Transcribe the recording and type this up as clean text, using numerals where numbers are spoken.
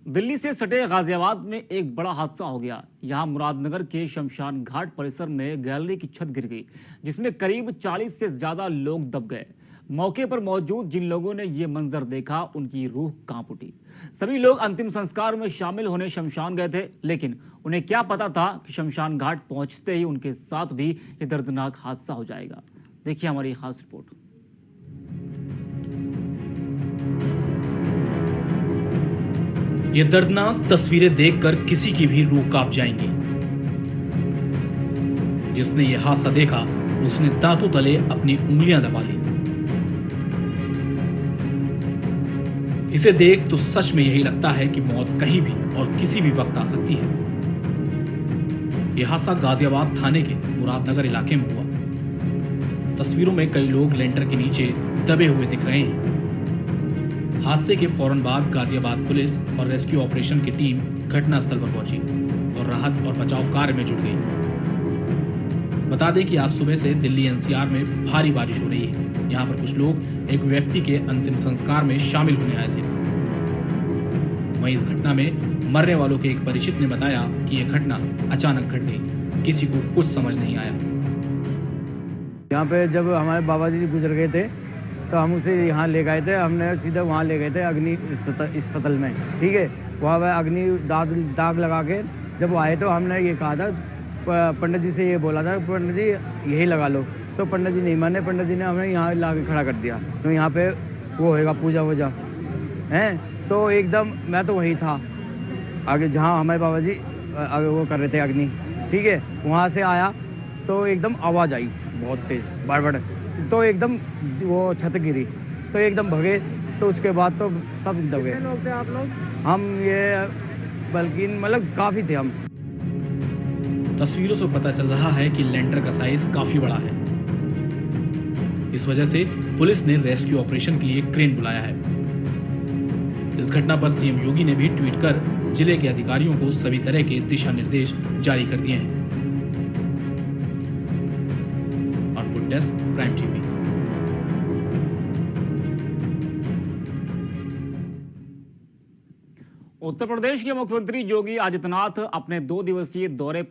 दिल्ली से सटे गाजियाबाद में एक बड़ा हादसा हो गया। यहां मुरादनगर के शमशान घाट परिसर में गैलरी की छत गिर गई, जिसमें करीब 40 से ज्यादा लोग दब गए। मौके पर मौजूद जिन लोगों ने ये मंजर देखा, उनकी रूह कांप उठी। सभी लोग अंतिम संस्कार में शामिल होने शमशान गए थे, लेकिन उन्हें क्या पता था कि शमशान घाट पहुंचते ही उनके साथ भी ये दर्दनाक हादसा हो जाएगा। देखिए हमारी खास रिपोर्ट। ये दर्दनाक तस्वीरें देखकर किसी की भी रूह कांप जाएंगी। जिसने ये हादसा देखा, उसने दांतों तले अपनी उंगलियां दबा ली। इसे देख तो सच में यही लगता है कि मौत कहीं भी और किसी भी वक्त आ सकती है। यह हादसा गाजियाबाद थाने के मुरादनगर इलाके में हुआ। तस्वीरों में कई लोग लेंटर के नीचे दबे हुए दिख रहे हैं। हादसे के फौरन बाद गाजियाबाद पुलिस और रेस्क्यू ऑपरेशन की टीम घटनास्थल पर पहुंची और राहत और बचाव कार्य में जुट गई। बता दें कि आज सुबह से दिल्ली एनसीआर में भारी बारिश हो रही है। यहाँ पर कुछ लोग एक व्यक्ति के अंतिम संस्कार में शामिल होने आए थे। वहीं इस घटना में मरने वालों के एक परिचित ने बताया कि यह घटना अचानक घट गई, किसी को कुछ समझ नहीं आया। यहाँ पे जब हमारे बाबा जी गुजर गए थे तो हम उसे यहाँ ले गए थे। हमने सीधा वहाँ ले गए थे अग्नि अस्पताल में, ठीक है। वहाँ पर अग्नि दाग लगा के जब वो आए तो हमने ये कहा था, पंडित जी से ये बोला था, पंडित जी यही लगा लो। तो पंडित जी नहीं माने। पंडित जी ने हमें यहाँ ला के खड़ा कर दिया। तो यहाँ पे वो होएगा पूजा वूजा हैं। तो एकदम मैं तो वहीं था आगे जहाँ हमारे बाबा जी वो कर रहे थे अग्नि, ठीक है। वहाँ से आया तो एकदम आवाज़ आई बहुत तेज, बड़बड़। तो एकदम वो छत गिरी तो एकदम भगे। तो उसके बाद तो सब दबे। कितने लोग थे आप लोग? हम ये बल्कि मतलब काफ़ी थे हम। तस्वीरों से पता चल रहा है कि लेंटर का साइज काफी बड़ा है। इस वजह से पुलिस ने रेस्क्यू ऑपरेशन के लिए क्रेन बुलाया है। इस घटना पर सीएम योगी ने भी ट्वीट कर जिले के अधिकारियों को सभी तरह के दिशा निर्देश जारी कर दिए हैं। Output desk, prime TV. Uttar Pradesh के मुख्यमंत्री योगी आदित्यनाथ अपने 2 दिवसीय दौरे